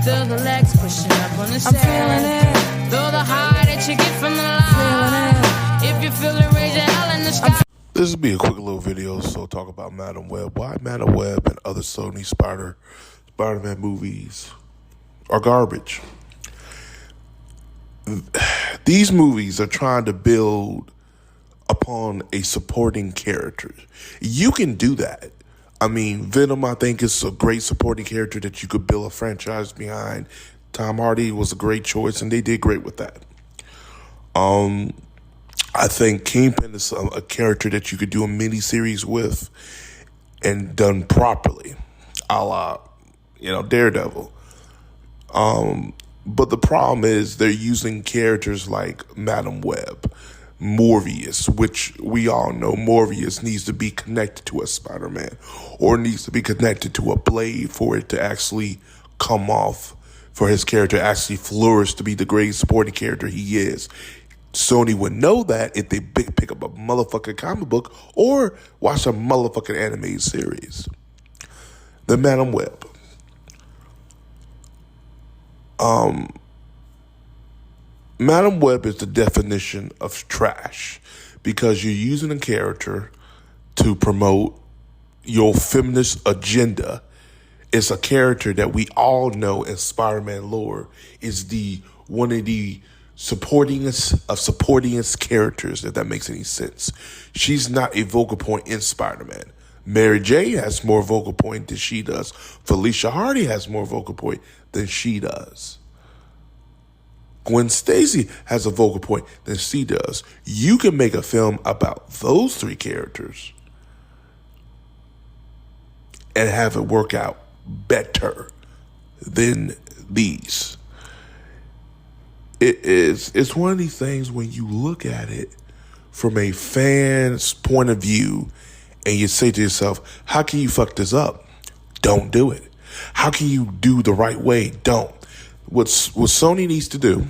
to the legs, pushing up on the set. I'm feeling it. Feel the high that you get from the line. If you feel it, raise your hell in the sky. This will be a quick little video, so talk about Madam Web. Why Madam Web and other Sony Spider-Man movies are garbage. These movies are trying to build upon a supporting character. You can do that. I mean, Venom, I think, is a great supporting character that you could build a franchise behind. Tom Hardy was a great choice, and they did great with that. I think Kingpin is a character that you could do a miniseries with and done properly, a la, Daredevil. But the problem is they're using characters like Madam Web, Morbius, which we all know Morbius needs to be connected to a Spider-Man or needs to be connected to a Blade for it to actually come off, for his character to actually flourish to be the great supporting character he is. Sony would know that if they pick up a motherfucking comic book or watch a motherfucking animated series. The Madam Web. Madam Web is the definition of trash because you're using a character to promote your feminist agenda. It's a character that we all know in Spider-Man lore is one of the supportingest characters, if that makes any sense. She's not a vocal point in Spider-Man. Mary J has more vocal point than she does. Felicia Hardy has more vocal point than she does. Gwen Stacy has a vocal point than she does. You can make a film about those three characters and have it work out better than these. It's one of these things when you look at it from a fan's point of view and you say to yourself, how can you fuck this up? Don't do it. How can you do the right way? Don't. What Sony needs to do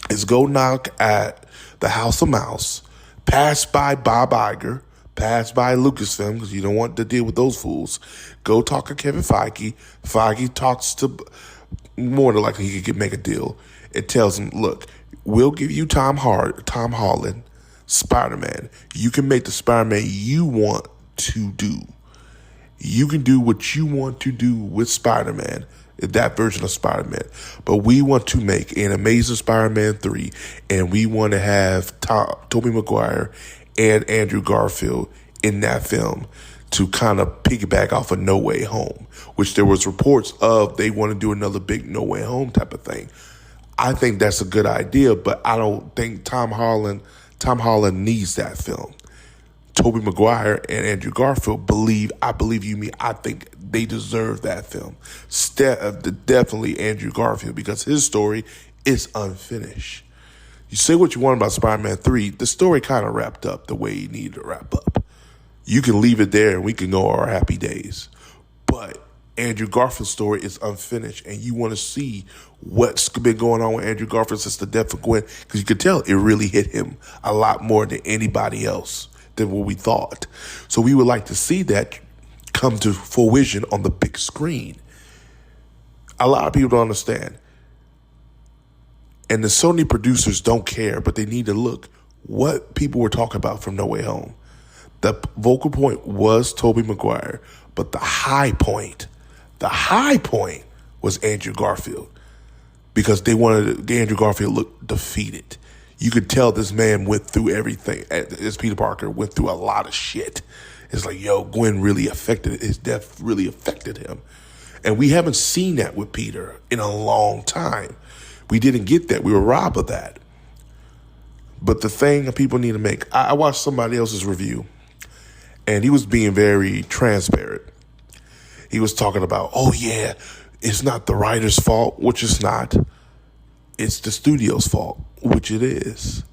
is go knock at the House of Mouse, pass by Bob Iger, pass by Lucasfilm, because you don't want to deal with those fools. Go talk to Kevin Feige. Feige talks to, more than likely he could make a deal. It tells him, look, we'll give you Tom Holland, Spider-Man. You can make the Spider-Man you want to do. You can do what you want to do with Spider-Man, that version of Spider-Man. But we want to make an Amazing Spider-Man 3, and we want to have Tobey Maguire and Andrew Garfield in that film to kind of piggyback off of No Way Home, which there was reports of they want to do another big No Way Home type of thing. I think that's a good idea, but I don't think Tom Holland needs that film. Tobey Maguire and Andrew Garfield I think they deserve that film. Definitely Andrew Garfield, because his story is unfinished. You say what you want about Spider-Man 3, the story kind of wrapped up the way it needed to wrap up. You can leave it there and we can go our happy days. But Andrew Garfield's story is unfinished, and you want to see what's been going on with Andrew Garfield since the death of Gwen, because you could tell it really hit him a lot more than anybody else, than what we thought. So we would like to see that come to fruition on the big screen. A lot of people don't understand. And the Sony producers don't care, but they need to look what people were talking about from No Way Home. The vocal point was Tobey Maguire, but the high point was Andrew Garfield, because they wanted Andrew Garfield to look defeated. You could tell this man went through everything. As Peter Parker went through a lot of shit. It's like, Gwen really his death really affected him. And we haven't seen that with Peter in a long time. We didn't get that. We were robbed of that. But the thing that people need to make, I watched somebody else's review, and he was being very transparent. He was talking about, it's not the writer's fault, which it's not. It's the studio's fault, which it is.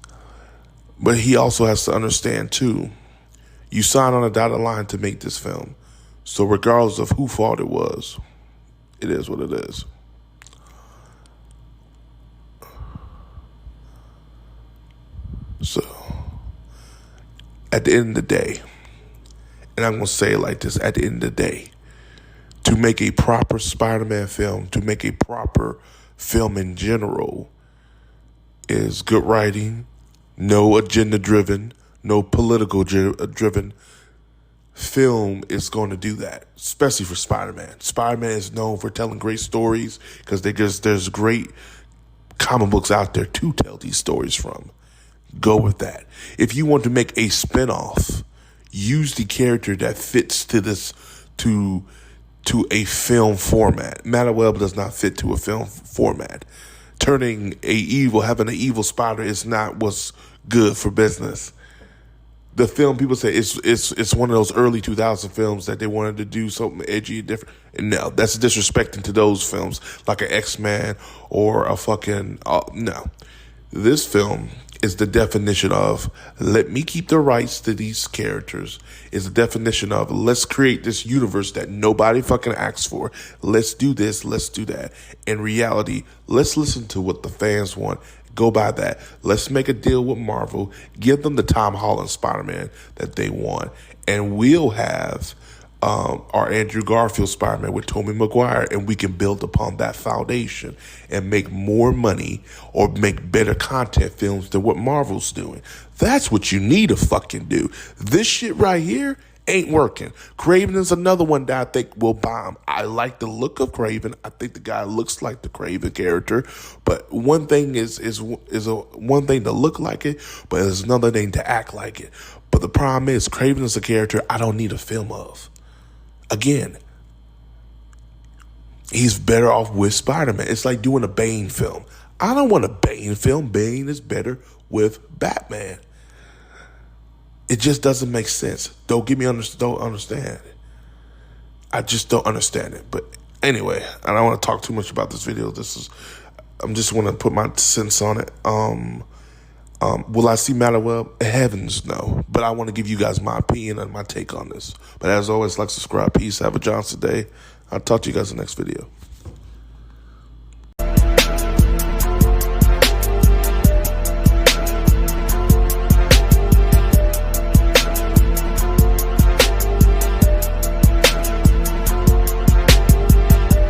But he also has to understand, too, you signed on a dotted line to make this film. So regardless of whose fault it was, it is what it is. So, at the end of the day, and I'm going to say it like this, at the end of the day, to make a proper Spider-Man film, to make a proper film in general, is good writing, no agenda-driven, no political-driven. Film is going to do that, especially for Spider-Man. Spider-Man is known for telling great stories because there's great comic books out there to tell these stories from. Go with that. If you want to make a spinoff, use the character that fits to this to a film format. Madaweb does not fit to a film format. Having an evil spider is not what's good for business. The film, people say it's one of those early 2000 films that they wanted to do something edgy and different. And no, that's disrespecting to those films, like an X-Men or a fucking no. This film is the definition of let me keep the rights to these characters. Is the definition of let's create this universe that nobody fucking asks for. Let's do this, let's do that. In reality, let's listen to what the fans want. Go by that. Let's make a deal with Marvel. Give them the Tom Holland Spider-Man that they want. And we'll have our Andrew Garfield Spider-Man with Tobey Maguire. And we can build upon that foundation and make more money or make better content films than what Marvel's doing. That's what you need to fucking do. This shit right here ain't working. Kraven is another one that I think will bomb. I like the look of Kraven. I think the guy looks like the Kraven character. But one thing is one thing to look like it, but it's another thing to act like it. But the problem is Kraven is a character I don't need a film of. Again, he's better off with Spider-Man. It's like doing a Bane film. I don't want a Bane film. Bane is better with Batman. It just doesn't make sense. Don't understand. I just don't understand it. But anyway, I don't want to talk too much about this video. I'm just want to put my sense on it. Will I see Madaweb? Heavens no. But I want to give you guys my opinion and my take on this. But as always, like, subscribe, peace, have a Johnson day. I'll talk to you guys in the next video.